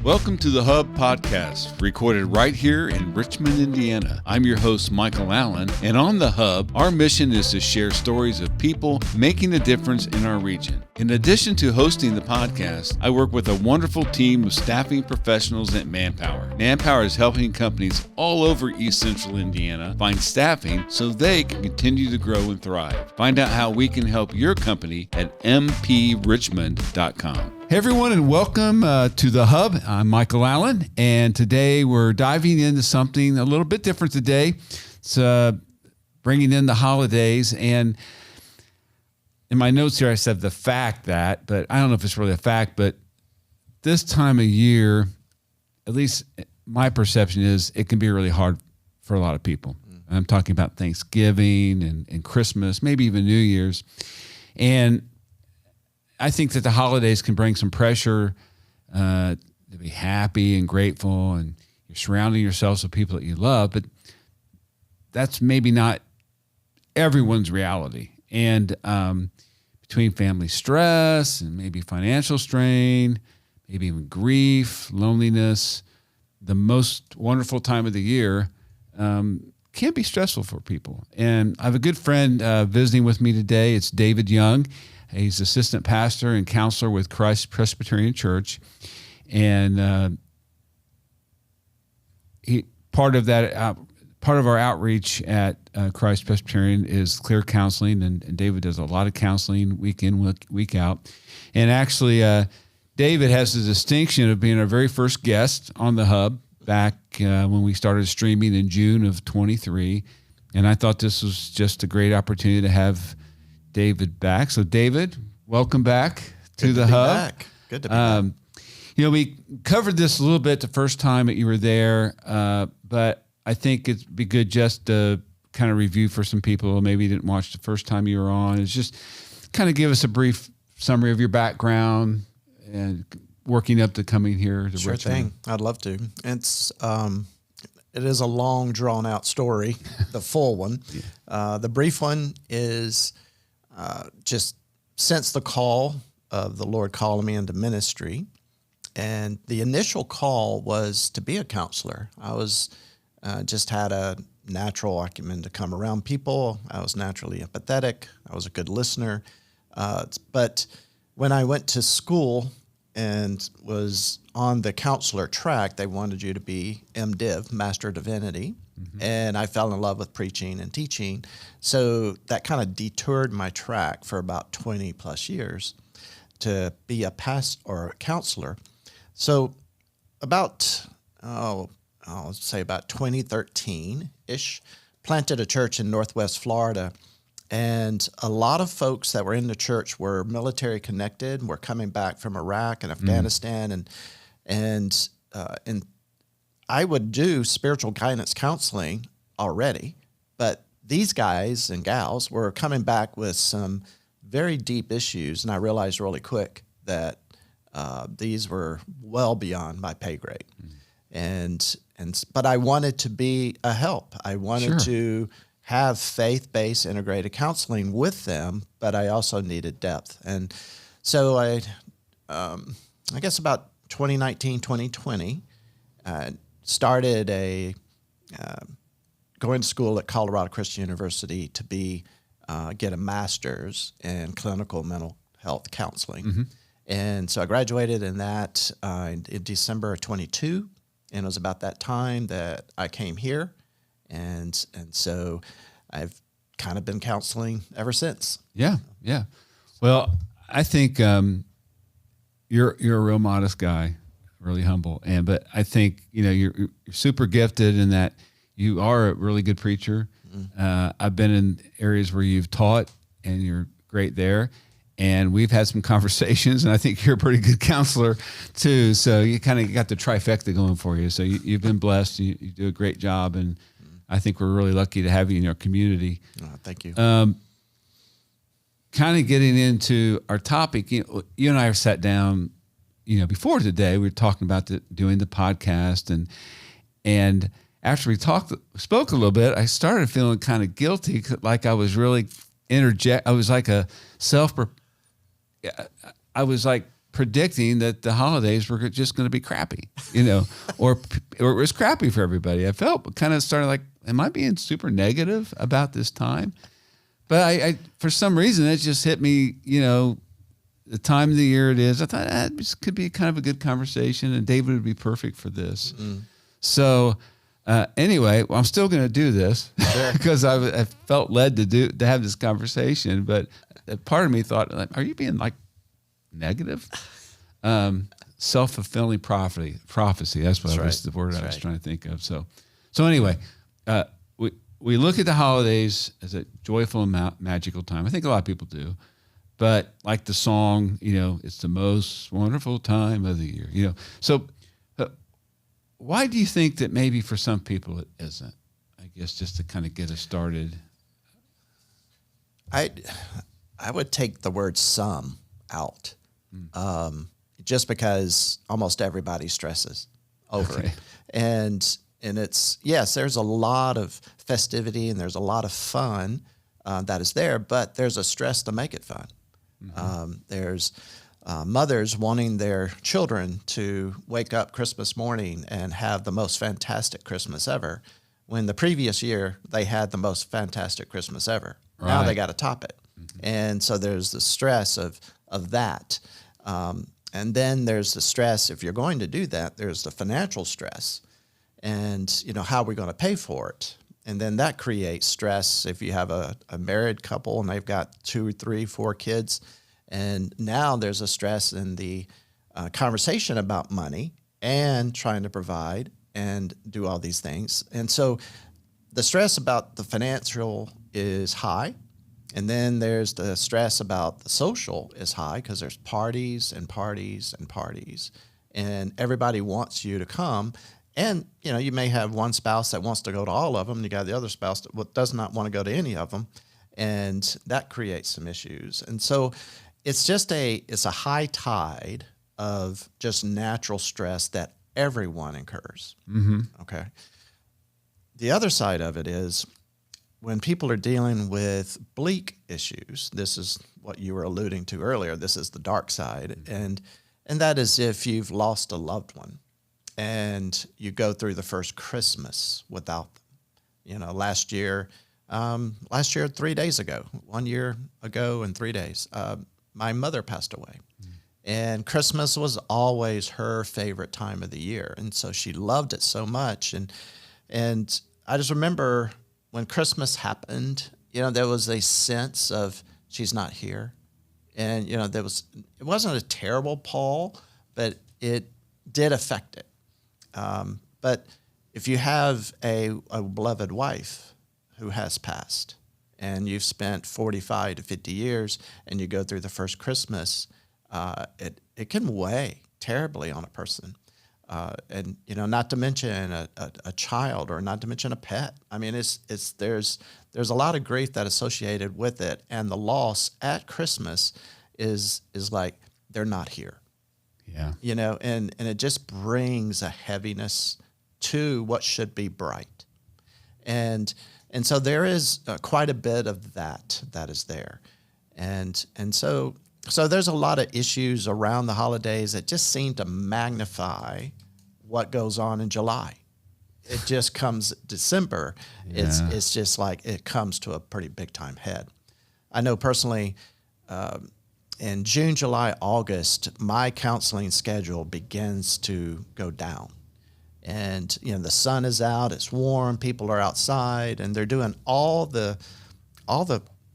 Welcome to the Hub Podcast, recorded right here in Richmond, Indiana. I'm your host, Michael Allen, and on the Hub, our mission is to share stories of people making a difference in our region. In addition to hosting the podcast, I work with a wonderful team of staffing professionals at Manpower. Manpower is helping companies all over East Central Indiana find staffing so they can continue to grow and thrive. Find out how we can help your company at mprichmond.com. Hey everyone, and welcome to the Hub. I'm Michael Allen, and today we're diving into something a little bit different today. It's bringing in the holidays, and in my notes here I said the fact that, but I don't know if it's really a fact, but this time of year, at least my perception is it can be really hard for a lot of people. I'm talking about Thanksgiving and Christmas, maybe even New Year's, and I think that the holidays can bring some pressure to be happy and grateful, and you're surrounding yourselves with people that you love, but that's maybe not everyone's reality. And between family stress and maybe financial strain, maybe even grief, loneliness, the most wonderful time of the year can be stressful for people. And I have a good friend visiting with me today. It's David Young. He's assistant pastor and counselor with Christ Presbyterian Church, and part of our outreach at Christ Presbyterian is clear counseling, and David does a lot of counseling week in, week out. And actually, David has the distinction of being our very first guest on the Hub back when we started streaming in June of 23, and I thought this was just a great opportunity to have David back. So David, welcome back to the Hub. Good to be back. We covered this a little bit the first time that you were there, but I think it'd be good just to kind of review for some people who maybe didn't watch the first time you were on. It's just kind of give us a brief summary of your background and working up to coming here to Sure Richmond. thing. I'd love to. It is a long, drawn-out story, the full one. Yeah. The brief one is just since the call of the Lord calling me into ministry, and the initial call was to be a counselor. I was just had a natural acumen to come around people. I was naturally empathetic. I was a good listener. But when I went to school and was on the counselor track, they wanted you to be MDiv, Master of Divinity. Mm-hmm. And I fell in love with preaching and teaching. So that kind of detoured my track for about 20 plus years to be a pastor or a counselor. So about, I'll say about 2013-ish, planted a church in Northwest Florida. And a lot of folks that were in the church were military connected, were coming back from Iraq and Afghanistan. And I would do spiritual guidance counseling already, but these guys and gals were coming back with some very deep issues, and I realized really quick that these were well beyond my pay grade. But I wanted to be a help. I wanted to have faith-based integrated counseling with them, but I also needed depth. And so I guess about 2019, 2020, started going to school at Colorado Christian University to get a master's in clinical mental health counseling. Mm-hmm. And so I graduated in that in December of 22, and it was about that time that I came here. And so I've kind of been counseling ever since. Yeah. Well, I think you're a real modest guy, really humble, but I think you're super gifted in that you are a really good preacher. Mm-hmm. I've been in areas where you've taught, and you're great there. And we've had some conversations, and I think you're a pretty good counselor too. So you kind of got the trifecta going for you. So you've been blessed. You do a great job, and I think we're really lucky to have you in our community. Oh, thank you. Kind of getting into our topic, you and I have sat down, before today, we were talking about doing the podcast, and after we spoke a little bit, I started feeling kind of guilty, like I was really I was like predicting that the holidays were just going to be crappy, or it was crappy for everybody. I felt kind of started like, am I being super negative about this time? But I for some reason, it just hit me, the time of the year it is. I thought this could be kind of a good conversation, and David would be perfect for this. So anyway, I'm still going to do this because I felt led to have this conversation. But part of me thought, like, are you being like negative? Self-fulfilling prophecy. That's what was the word I was trying to think of. So anyway, we look at the holidays as a joyful and magical time. I think a lot of people do. But like the song, it's the most wonderful time of the year. So why do you think that maybe for some people it isn't? I guess just to kind of get us started. I would take the word some out, just because almost everybody stresses over it. And it's, yes, there's a lot of festivity and there's a lot of fun that is there, but there's a stress to make it fun. There's mothers wanting their children to wake up Christmas morning and have the most fantastic Christmas ever, when the previous year they had the most fantastic Christmas ever. Right. Now they got to top it. And so there's the stress of that. And then there's the stress, if you're going to do that, there's the financial stress. And, how are we going to pay for it? And then that creates stress if you have a married couple and they've got 2, 3, 4 kids. And now there's a stress in the conversation about money and trying to provide and do all these things. And so the stress about the financial is high. And then there's the stress about the social is high because there's parties and parties and parties. And everybody wants you to come. And, you may have one spouse that wants to go to all of them, and you got the other spouse that does not want to go to any of them, and that creates some issues. And so it's a high tide of just natural stress that everyone incurs. Okay. The other side of it is when people are dealing with bleak issues. This is what you were alluding to earlier. This is the dark side, and that is if you've lost a loved one. And you go through the first Christmas without them. Last year, 3 days ago, 1 year ago and 3 days, my mother passed away. And Christmas was always her favorite time of the year. And so she loved it so much. And I just remember when Christmas happened, there was a sense of she's not here. And, it wasn't a terrible pall, but it did affect it. But if you have a beloved wife who has passed and you've spent 45 to 50 years and you go through the first Christmas, it can weigh terribly on a person. And, not to mention a child, or not to mention a pet. I mean, there's a lot of grief that associated with it. And the loss at Christmas is like, they're not here. Yeah. And it just brings a heaviness to what should be bright. And so there is quite a bit of that is there. And so there's a lot of issues around the holidays that just seem to magnify what goes on in July. It just comes December. Yeah. It's just like it comes to a pretty big time head. I know personally, in June, July, August, my counseling schedule begins to go down. And, the sun is out, it's warm, people are outside, and they're doing all the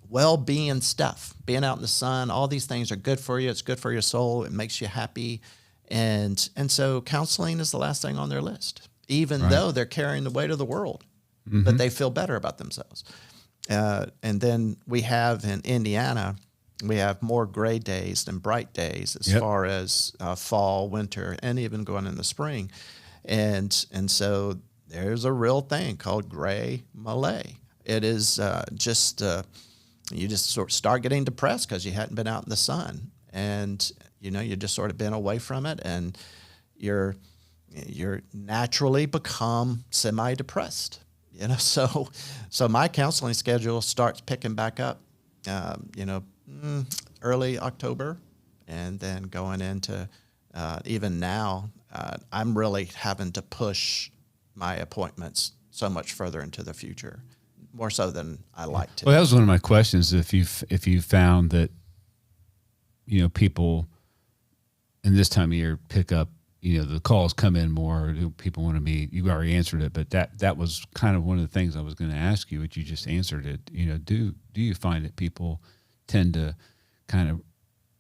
well-being stuff. Being out in the sun, all these things are good for you. It's good for your soul. It makes you happy. And so counseling is the last thing on their list, even though they're carrying the weight of the world, but they feel better about themselves. And then we have in Indiana, we have more gray days than bright days as far as fall, winter, and even going in the spring. And so there's a real thing called gray Malay. It is you just sort of start getting depressed because you hadn't been out in the sun. And, you just sort of been away from it, and you're naturally become semi-depressed. So my counseling schedule starts picking back up, early October, and then going into even now, I'm really having to push my appointments so much further into the future, more so than I like to. Well, that was one of my questions. If you found that, people in this time of year pick up, the calls come in more, people want to meet. You already answered it, but that was kind of one of the things I was going to ask you, but you just answered it. Do you find that people tend to kind of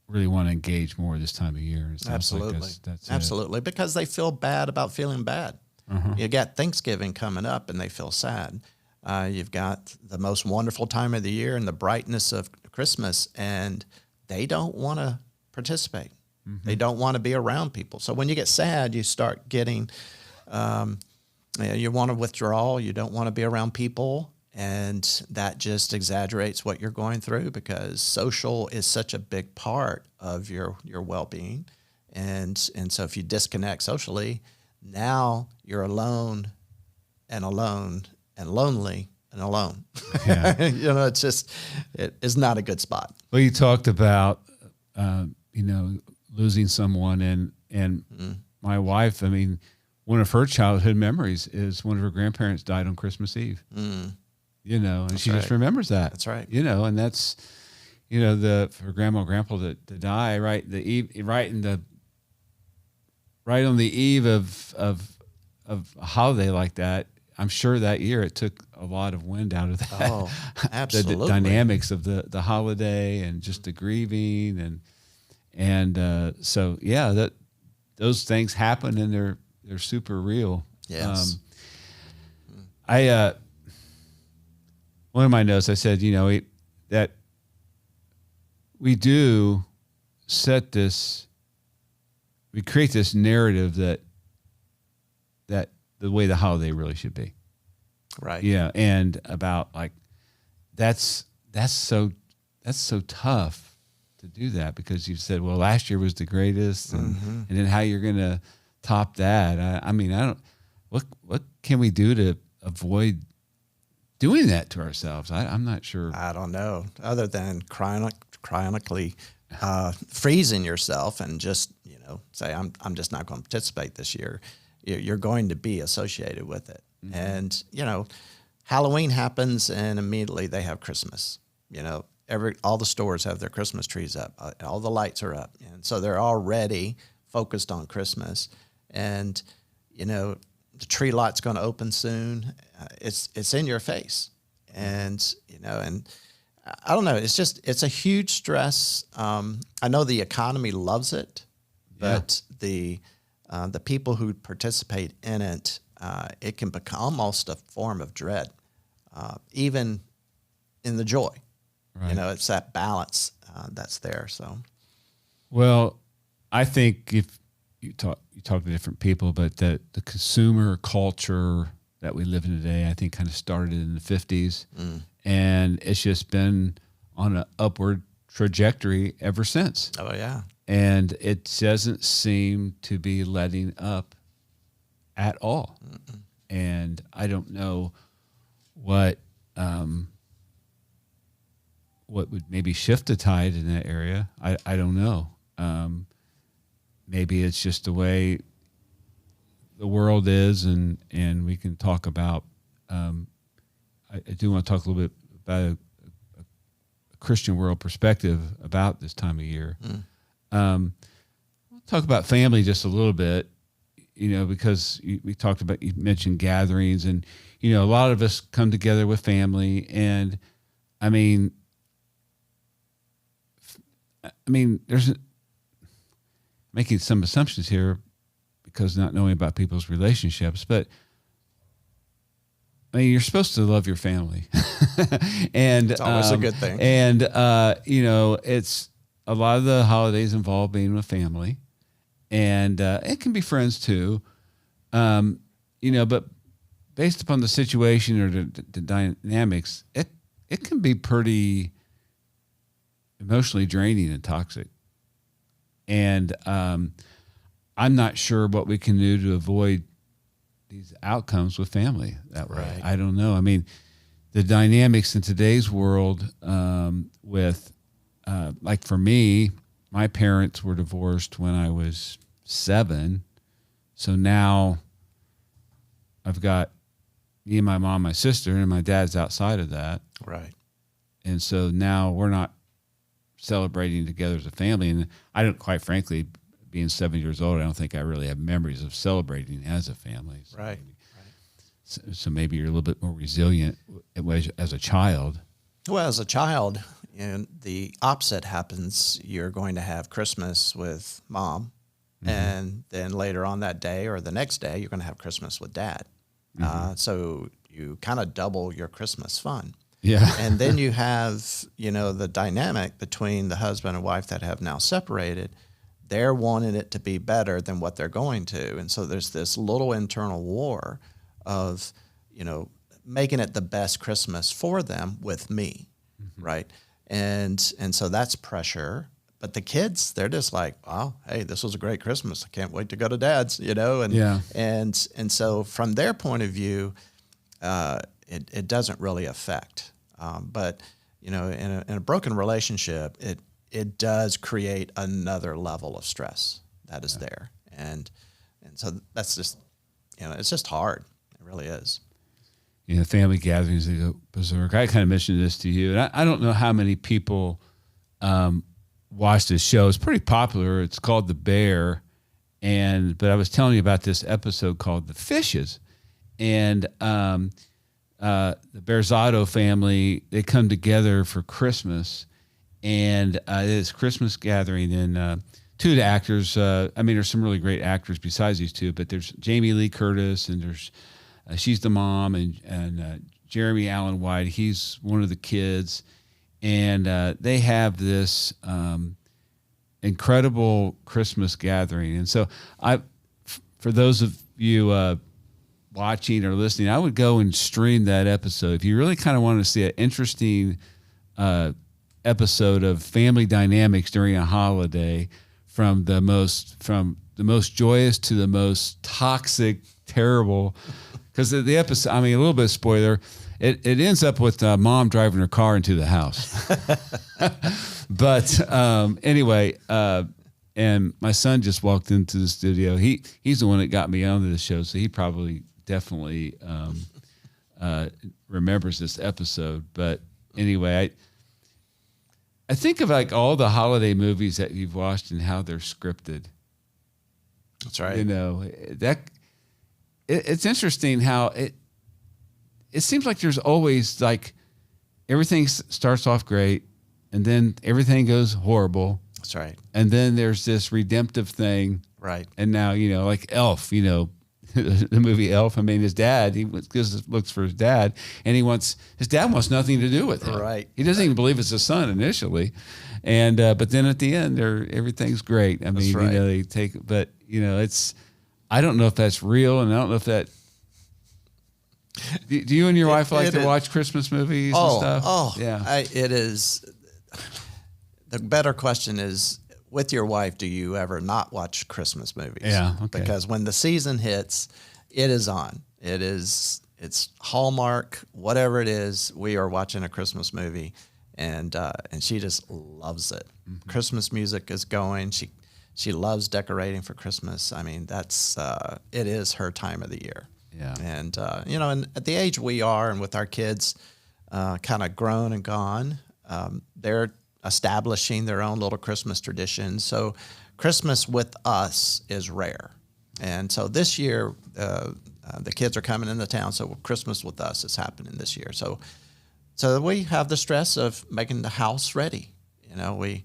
really want to engage more this time of year? Absolutely. That's Absolutely. Because they feel bad about feeling bad. You got Thanksgiving coming up and they feel sad. You've got the most wonderful time of the year and the brightness of Christmas, and they don't want to participate. They don't want to be around people. So when you get sad, you start getting, you want to withdraw. You don't want to be around people. And that just exaggerates what you're going through, because social is such a big part of your well-being. And so if you disconnect socially, now you're alone and lonely and alone. Yeah. It's just, it is not a good spot. Well, you talked about, losing someone, and my wife, one of her childhood memories is one of her grandparents died on Christmas Eve. And That's she just right. remembers that. That's right. And that's, for grandma and grandpa to die right on the eve of a holiday like that. I'm sure that year it took a lot of wind out of that. Oh, absolutely. the dynamics of the holiday and just the grieving and so yeah, that those things happen and they're super real. Yes. One of my notes, I said, that we do we create this narrative that the way the holiday really should be. Right. Yeah. And about like, that's so tough to do that, because you said, well, last year was the greatest, and then how you're going to top that. I don't, what can we do to avoid doing that to ourselves? I'm not sure. I don't know, other than chronically freezing yourself and just, say, I'm just not going to participate this year. You're going to be associated with it. And, Halloween happens and immediately they have Christmas. All the stores have their Christmas trees up. All the lights are up. And so they're already focused on Christmas. And, the tree lot's going to open soon. It's in your face. And, and I don't know. It's a huge stress. I know the economy loves it, but the people who participate in it, it can become almost a form of dread, even in the joy. Right. It's that balance that's there. So, well, I think if you talk to different people, but the consumer culture that we live in today, I think kind of started in the 50s, and it's just been on an upward trajectory ever since. Oh yeah. And it doesn't seem to be letting up at all. And I don't know what would maybe shift the tide in that area. I don't know. Maybe it's just the way the world is, and we can talk about. I do want to talk a little bit about a Christian world perspective about this time of year. We'll talk about family just a little bit, because we talked about, you mentioned gatherings, and a lot of us come together with family, and there's making some assumptions here because not knowing about people's relationships, but you're supposed to love your family, and It's always a good thing. And it's a lot of the holidays involve being with family, and it can be friends too, but based upon the situation or the dynamics, it can be pretty emotionally draining and toxic. And I'm not sure what we can do to avoid these outcomes with family that way. Right. I don't know. The dynamics in today's world with, like for me, my parents were divorced when I was 7. So now I've got me and my mom, my sister, and my dad's outside of that. Right. And so now we're not celebrating together as a family. And I don't, quite frankly, being 7 years old, I don't think I really have memories of celebrating as a family. So Right. so maybe you're a little bit more resilient as a child. Well, as a child, the opposite happens. You're going to have Christmas with mom, and then later on that day or the next day, you're going to have Christmas with dad. So you kind of double your Christmas fun. Yeah. And then you have, the dynamic between the husband and wife that have now separated. They're wanting it to be better than what they're going to. And so there's this little internal war of, making it the best Christmas for them with me, right? And so that's pressure. But the kids, they're just like, wow, hey, this was a great Christmas. I can't wait to go to dad's, and Yeah. and so from their point of view, it doesn't really affect. But in a broken relationship, it does create another level of stress that is there, and so that's just it's just hard. It really is. Family gatherings, they go berserk. I kind of mentioned this to you, and I don't know how many people watch this show. It's pretty popular. It's called The Bear, but I was telling you about this episode called The Fishes, and the Berzotto family, they come together for Christmas, and it's Christmas gathering, and two of the actors, there's some really great actors besides these two, but there's Jamie Lee Curtis, and there's she's the mom, and Jeremy Allen White, he's one of the kids, and they have this incredible Christmas gathering. And so for those of you watching or listening, I would go and stream that episode. If you really kind of want to see an interesting episode of family dynamics during a holiday, from the most joyous to the most toxic, terrible. Because the episode, a little bit of spoiler, it ends up with mom driving her car into the house. But anyway, and my son just walked into the studio. He's the one that got me onto the show, so he probably definitely remembers this episode. But anyway, I think of like all the holiday movies that you've watched and how they're scripted. That's right. It's interesting how it seems like there's always like everything starts off great and then everything goes horrible. That's right. And then there's this redemptive thing. Right. And now, like Elf, the movie Elf. His dad, he looks for his dad, and his dad wants nothing to do with him. Right. He doesn't even believe it's his son initially. And, but then at the end everything's great. That's right. They take, but it's, I don't know if that's real, and I don't know if that. Do you and your wife like to watch Christmas movies and stuff? Oh, yeah. It is. The better question is, with your wife, do you ever not watch Christmas movies? Yeah, okay. Because when the season hits, it is on. It's Hallmark, whatever it is. We are watching a Christmas movie, and she just loves it. Mm-hmm. Christmas music is going. She loves decorating for Christmas. That's it is her time of the year. Yeah. And and at the age we are, and with our kids kind of grown and gone, they're establishing their own little Christmas traditions. So Christmas with us is rare. And so this year, the kids are coming into town, so Christmas with us is happening this year. So we have the stress of making the house ready. We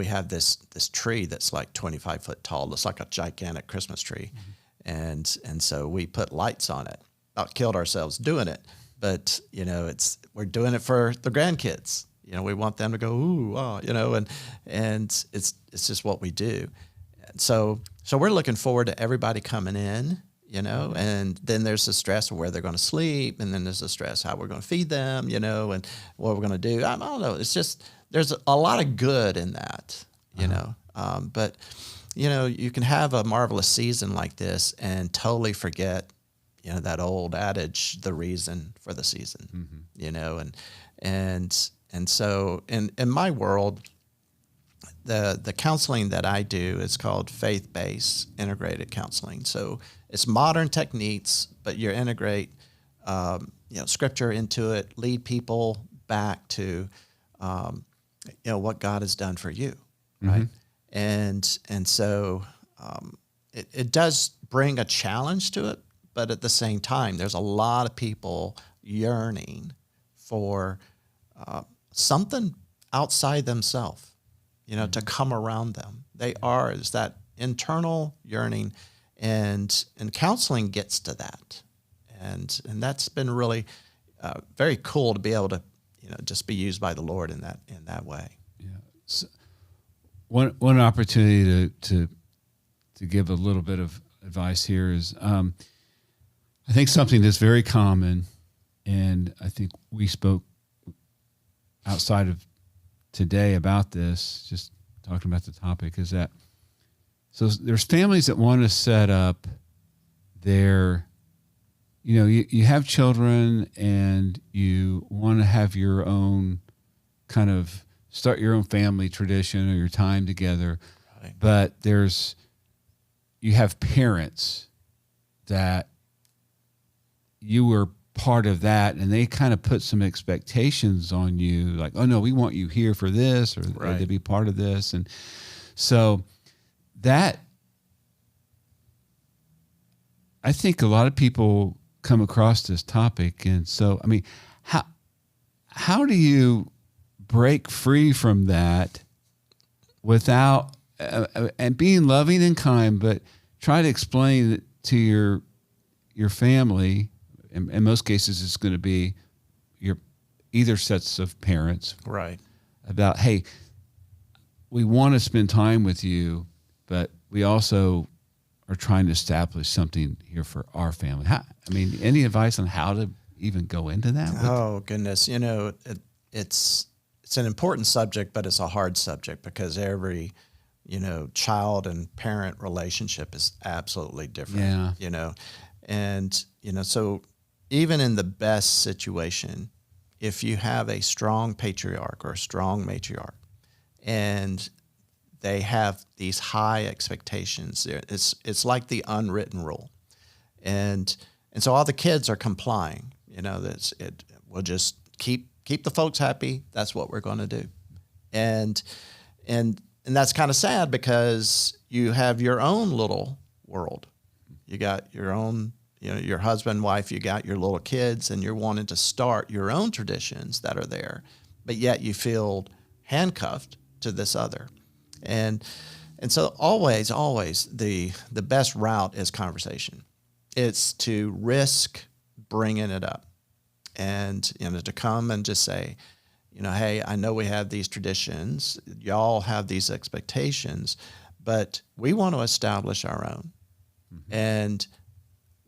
have this tree that's like 25 foot tall. It's like a gigantic Christmas tree. Mm-hmm. And so we put lights on it. About killed ourselves doing it. But, we're doing it for the grandkids. We want them to go, ooh, oh, and it's just what we do. And so we're looking forward to everybody coming in, and then there's the stress of where they're going to sleep. And then there's the stress how we're going to feed them, and what we're going to do. I don't know. It's just, there's a lot of good in that, but you can have a marvelous season like this and totally forget, that old adage, the reason for the season, Mm-hmm. and so in my world, the counseling that I do is called faith-based integrated counseling. So it's modern techniques, but you integrate scripture into it, lead people back to what God has done for you, right? And so it does bring a challenge to it, but at the same time, there's a lot of people yearning for something outside themselves, to come around them. Is that internal yearning, and counseling gets to that, and that's been really very cool to be able to just be used by the Lord in that way. Yeah. So one opportunity to give a little bit of advice here is I think something that's very common, and I think we spoke outside of today about this, just talking about the topic, is that so there's families that want to set up their, you have children and you want to have your own kind of start your own family tradition or your time together. Right. But you have parents that you were part of that, and they kind of put some expectations on you, like, oh no, we want you here for this, or to be part of this. And so that, I think a lot of people come across this topic. And so, I mean, how do you break free from that without, and being loving and kind, but try to explain it to your family? In most cases, it's going to be your either sets of parents, right? About, hey, we want to spend time with you, but we also are trying to establish something here for our family. Any advice on how to even go into that? Oh goodness, it's an important subject, but it's a hard subject because every child and parent relationship is absolutely different. Yeah. And so even in the best situation, if you have a strong patriarch or a strong matriarch, and they have these high expectations, it's like the unwritten rule, and so all the kids are complying. We'll just keep the folks happy. That's what we're going to do, and that's kind of sad because you have your own little world. You got your own. Your husband, wife, you got your little kids, and you're wanting to start your own traditions that are there, but yet you feel handcuffed to this other. And so always the best route is conversation. It's to risk bringing it up and, to come and just say, hey, I know we have these traditions, y'all have these expectations, but we want to establish our own. Mm-hmm. And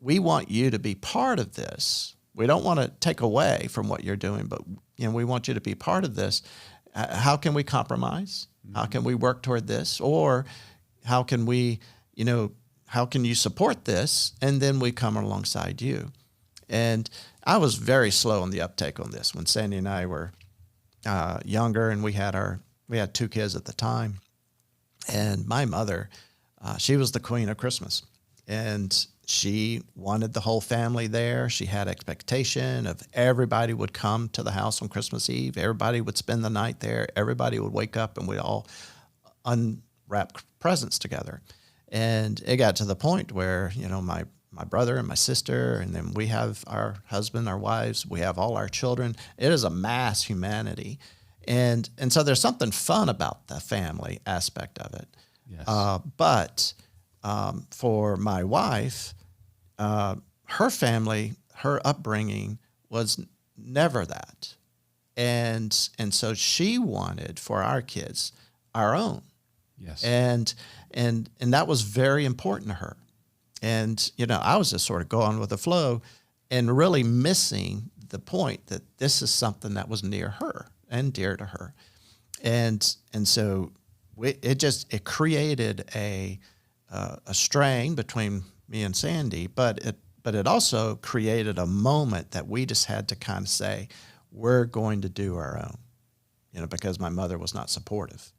we want you to be part of this. We don't want to take away from what you're doing, but we want you to be part of this. How can we compromise? Mm-hmm. How can we work toward this? Or how can we, how can you support this? And then we come alongside you. And I was very slow on the uptake on this when Sandy and I were younger, and we had 2 kids at the time. And my mother, she was the queen of Christmas, and she wanted the whole family there. She had expectation of everybody would come to the house on Christmas Eve. Everybody would spend the night there. Everybody would wake up and we'd all unwrap presents together. And it got to the point where, my brother and my sister, and then we have our husband, our wives, we have all our children. It is a mass humanity. And so there's something fun about the family aspect of it. Yes. But for my wife, her family, her upbringing was never that. And so she wanted for our kids our own. Yes. And that was very important to her. And, I was just sort of going with the flow and really missing the point that this is something that was near her and dear to her. And so it created a strain between me and Sandy, but it also created a moment that we just had to kind of say, we're going to do our own, because my mother was not supportive.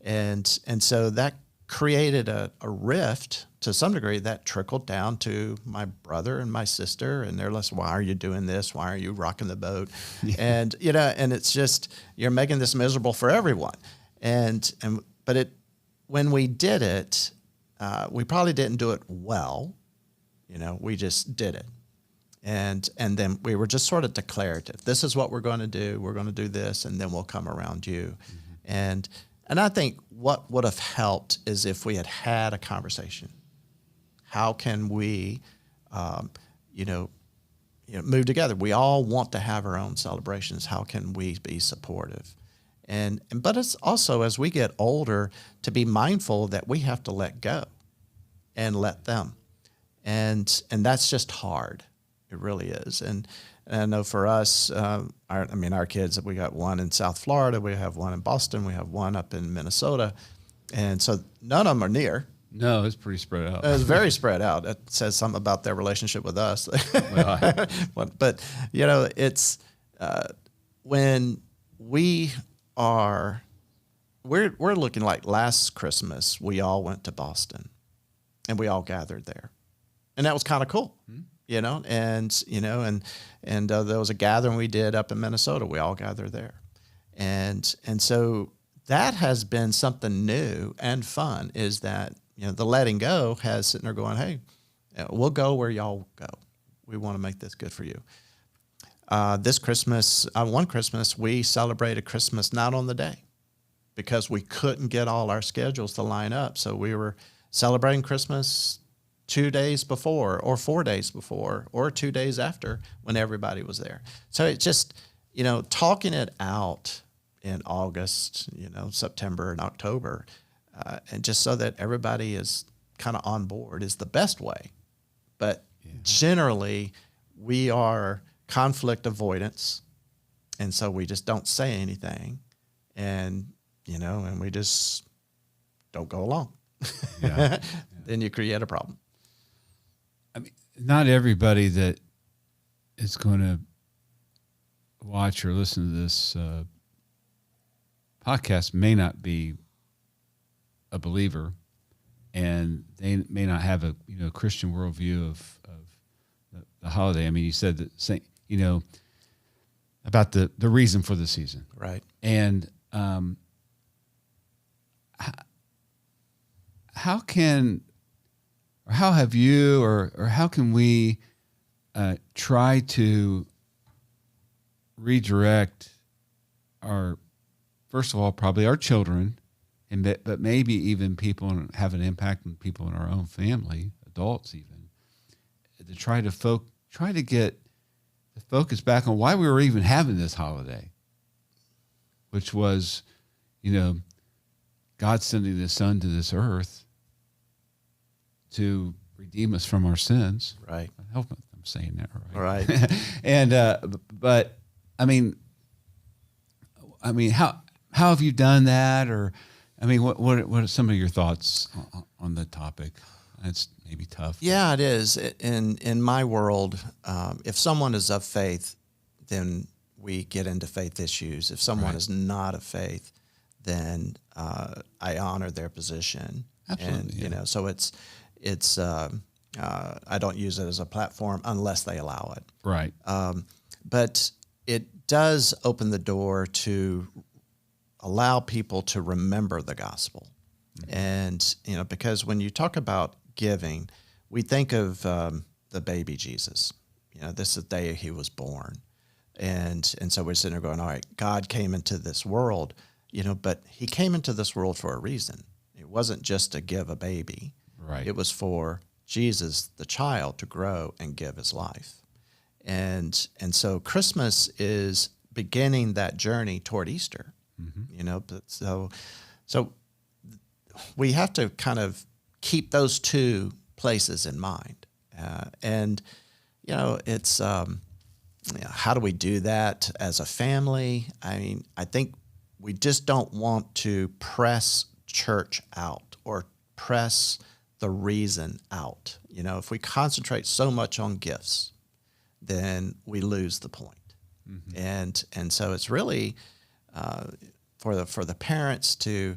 And so that created a rift to some degree that trickled down to my brother and my sister, and they're like, why are you doing this? Why are you rocking the boat? And, and it's just, you're making this miserable for everyone. But when we did it, we probably didn't do it well. We just did it. And then we were just sort of declarative. This is what we're going to do. We're going to do this, and then we'll come around you. Mm-hmm. And I think what would have helped is if we had a conversation. How can we, move together? We all want to have our own celebrations. How can we be supportive? But it's also, as we get older, to be mindful that we have to let go and let them. And that's just hard. It really is. And I know for us, our kids, we got one in South Florida, we have one in Boston, we have one up in Minnesota. And so none of them are near. No, it's pretty spread out. It's very spread out. It says something about their relationship with us. But, it's when we're looking like last Christmas, we all went to Boston and we all gathered there. And that was kind of cool. Mm-hmm. And there was a gathering we did up in Minnesota. We all gathered there. And so that has been something new and fun, is that, the letting go has sitting there going, hey, we'll go where y'all go. We want to make this good for you. This Christmas, one Christmas, we celebrated Christmas not on the day because we couldn't get all our schedules to line up. So we were celebrating Christmas 2 days before or 4 days before or 2 days after when everybody was there. So it just, talking it out in August, September and October, and just so that everybody is kind of on board is the best way. But generally we are conflict avoidance. And so we just don't say anything and we just don't go along. Yeah. Then you create a problem. I mean, not everybody that is going to watch or listen to this podcast may not be a believer, and they may not have a Christian worldview of the holiday. I mean, you said that about the reason for the season, right? And how have you or how can we try to redirect first of all, probably our children, but maybe even people have an impact on people in our own family, adults even, to try to get the focus back on why we were even having this holiday, which was, God sending His Son to this earth to redeem us from our sins. Right. I hope I'm saying that right. Right. And but I mean, how have you done that? Or what are some of your thoughts on the topic? It's maybe tough. Yeah, it is. In my world, if someone is of faith, then we get into faith issues. If someone is not of faith, then I honor their position. Absolutely. And so it's I don't use it as a platform unless they allow it. Right. But it does open the door to allow people to remember the gospel. Mm-hmm. And, because when you talk about giving, we think of the baby Jesus. This is the day he was born. And so we're sitting there going, all right, God came into this world, but he came into this world for a reason. It wasn't just to give a baby. Right. It was for Jesus, the child, to grow and give his life. And so Christmas is beginning that journey toward Easter. Mm-hmm. But so we have to kind of keep those two places in mind. It's how do we do that as a family? I think we just don't want to press church out or press the reason out. If we concentrate so much on gifts, then we lose the point. Mm-hmm. And so it's really for the parents to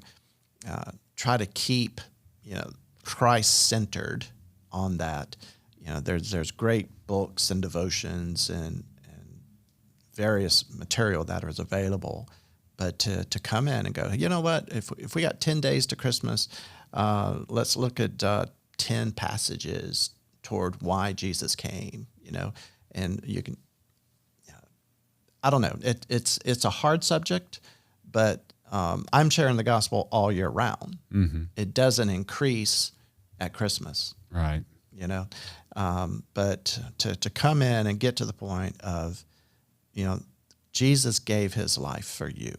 try to keep, Christ-centered on that. There's great books and devotions and various material that is available. But to come in and go, you know what, if we got 10 days to Christmas, let's look at 10 passages toward why Jesus came, and you can, I don't know, it's a hard subject, but I'm sharing the gospel all year round. Mm-hmm. It doesn't increase at Christmas. Right. But to come in and get to the point of, Jesus gave his life for you.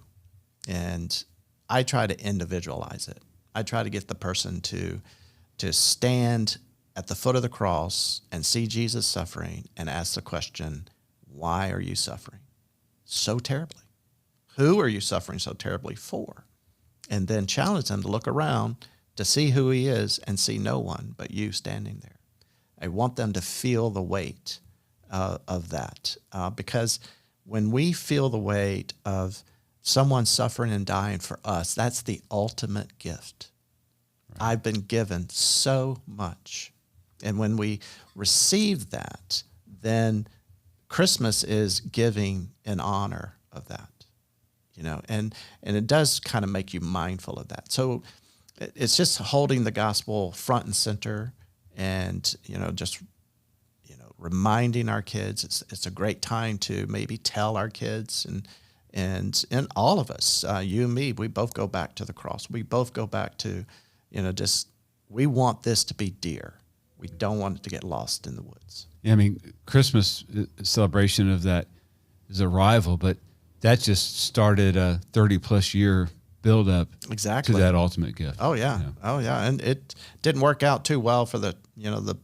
And I try to individualize it. I try to get the person to stand at the foot of the cross and see Jesus suffering and ask the question, why are you suffering so terribly? Who are you suffering so terribly for? And then challenge them to look around to see who he is and see no one but you standing there. I want them to feel the weight of that because when we feel the weight of someone suffering and dying for us, that's the ultimate gift. Right. I've been given so much. And when we receive that, then Christmas is giving in honor of that, and it does kind of make you mindful of that. So it's just holding the gospel front and center and, just reminding our kids. It's a great time to maybe tell our kids and all of us, you and me, we both go back to the cross. We both go back to, we want this to be dear. We don't want it to get lost in the woods. Yeah, I mean, Christmas celebration of that is arrival, but that just started a 30-plus year build up exactly to that ultimate gift. Oh yeah. Oh yeah. And it didn't work out too well for the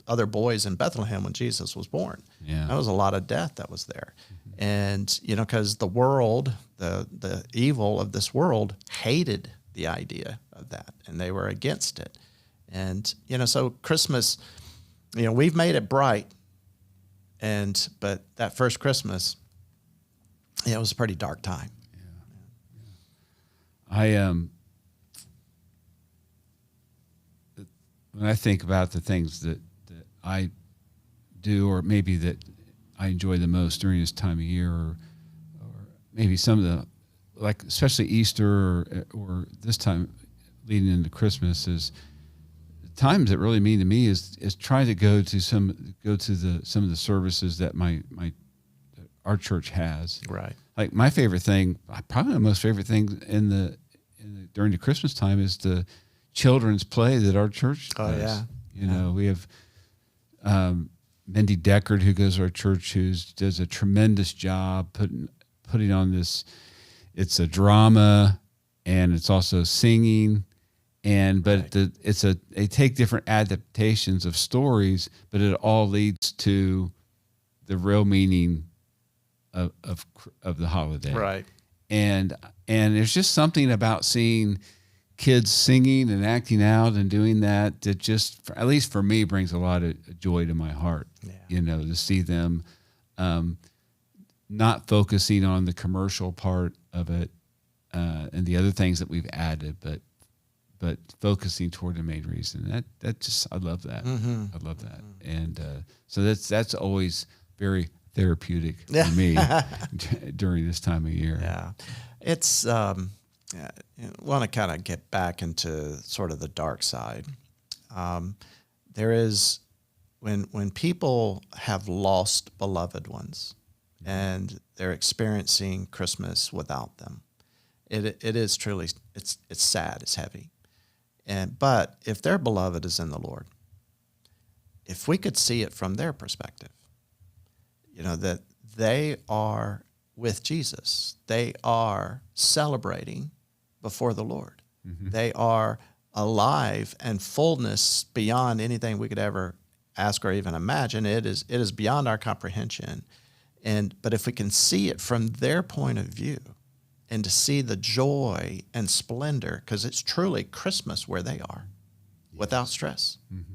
other boys in Bethlehem when Jesus was born. Yeah. That was a lot of death that was there. Mm-hmm. And, because the world, the evil of this world hated the idea of that and they were against it. And, so Christmas, we've made it bright but that first Christmas, it was a pretty dark time. When I think about the things that I do, or maybe that I enjoy the most during this time of year, or maybe some of the, like especially Easter or this time leading into Christmas, is the times that really mean to me is trying to go to some of the services that our church has. Right. Like my favorite thing, probably my most favorite thing during the Christmas time is the children's play that our church does. Oh yeah. We have Mindy Deckard, who goes to our church, who does a tremendous job putting on this. It's a drama, and it's also singing, but right. They take different adaptations of stories, but it all leads to the real meaning of the holiday. Right. And there's just something about seeing kids singing and acting out and doing that just, at least for me, brings a lot of joy to my heart. Yeah. To see them not focusing on the commercial part of it and the other things that we've added, but focusing toward the main reason. That just, I love that. Mm-hmm. I love that. Mm-hmm. And so that's always very therapeutic for me during this time of year. Yeah. It's, I want to kind of get back into sort of the dark side. There is, when people have lost beloved ones and they're experiencing Christmas without them, it is truly, it's sad, it's heavy. But if their beloved is in the Lord, if we could see it from their perspective, that they are with Jesus. They are celebrating before the Lord. Mm-hmm. They are alive and fullness beyond anything we could ever ask or even imagine. It is beyond our comprehension. But if we can see it from their point of view and to see the joy and splendor, because it's truly Christmas where they are, without stress. Mm-hmm.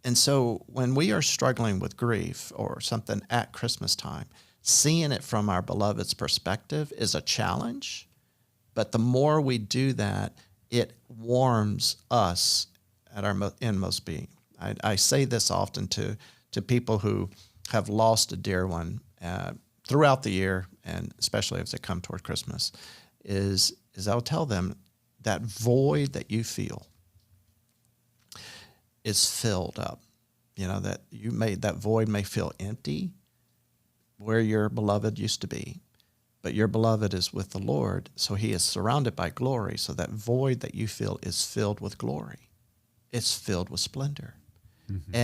And so when we are struggling with grief or something at Christmas time, seeing it from our beloved's perspective is a challenge. But the more we do that, it warms us at our inmost being. I say this often to people who have lost a dear one throughout the year, and especially as they come toward Christmas, is I'll tell them that void that you feel is filled up. That void may feel empty where your beloved used to be, but your beloved is with the Lord, so he is surrounded by glory. So that void that you feel is filled with glory. It's filled with splendor. Mm-hmm.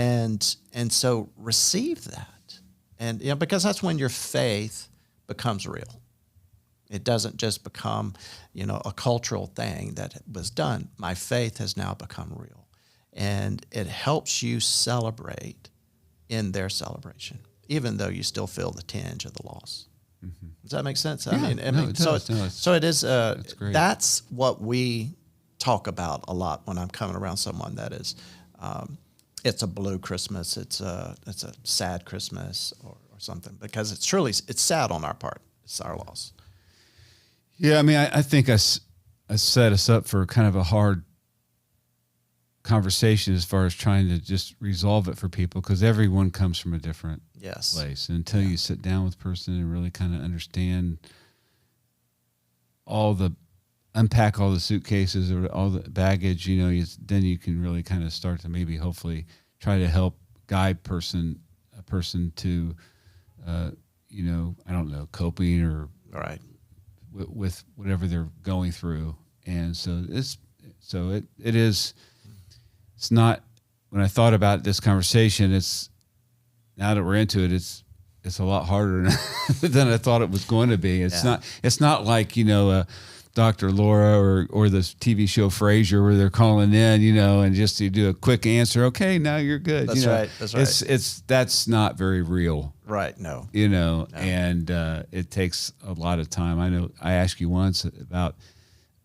And so receive that. And because that's when your faith becomes real. It doesn't just become, a cultural thing that was done. My faith has now become real. And it helps you celebrate in their celebration, even though you still feel the tinge of the loss. Mm-hmm. Does that make sense? Yeah, it does. So it is. That's great. That's what we talk about a lot when I'm coming around someone that is, it's a blue Christmas, it's a sad Christmas or something, because it's sad on our part. It's our loss. Yeah, I mean, I think I set us up for kind of a hard conversation as far as trying to just resolve it for people, because everyone comes from a different place. And until you sit down with a person and really kind of understand unpack all the suitcases or all the baggage, then you can really kind of start to maybe hopefully try to help guide a person to, I don't know, coping or right with whatever they're going through. And so it is. It's not, when I thought about this conversation, now that we're into it, it's a lot harder than I thought it was going to be. It's not like, Dr. Laura or this TV show Frasier where they're calling in, and just you do a quick answer. Okay, now you're good. That's right. That's right. That's not very real. Right. No. And it takes a lot of time. I know I asked you once about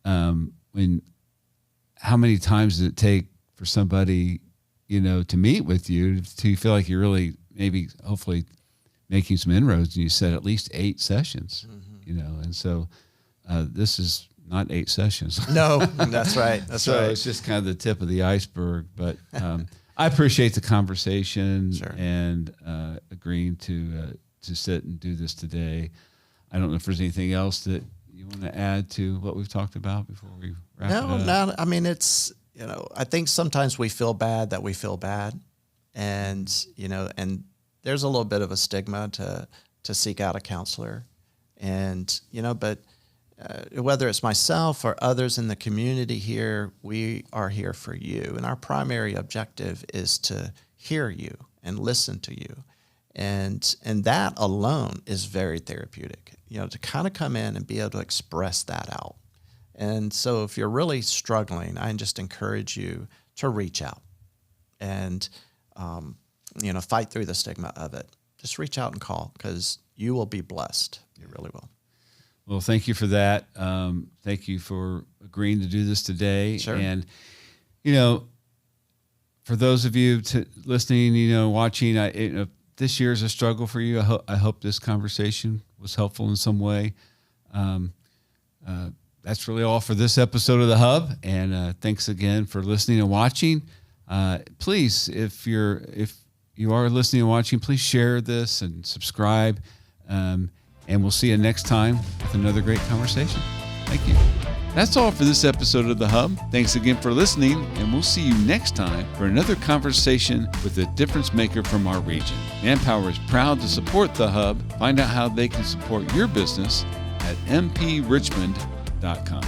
how many times does it take for somebody, to meet with you to feel like you're really hopefully making some inroads, and you said at least 8 sessions, and so this is not 8 sessions. No, that's right. That's so right. It's just kind of the tip of the iceberg, but I appreciate the conversation. Sure. And agreeing to sit and do this today. I don't know if there's anything else that you want to add to what we've talked about before we wrap it up. No, I mean, it's, I think sometimes we feel bad that we feel bad, and there's a little bit of a stigma to seek out a counselor, and but whether it's myself or others in the community here, we are here for you, and our primary objective is to hear you and listen to you, and that alone is very therapeutic. To kind of come in and be able to express that out. And so if you're really struggling, I just encourage you to reach out and, fight through the stigma of it. Just reach out and call, because you will be blessed. You really will. Well, thank you for that. Thank you for agreeing to do this today. Sure. And, for those of you listening, watching, this year is a struggle for you. I hope this conversation was helpful in some way. That's really all for this episode of The Hub. And thanks again for listening and watching. Please, if you are listening and watching, please share this and subscribe. And we'll see you next time with another great conversation. Thank you. That's all for this episode of The Hub. Thanks again for listening, and we'll see you next time for another conversation with a difference maker from our region. Manpower is proud to support The Hub. Find out how they can support your business at mprichmond.com.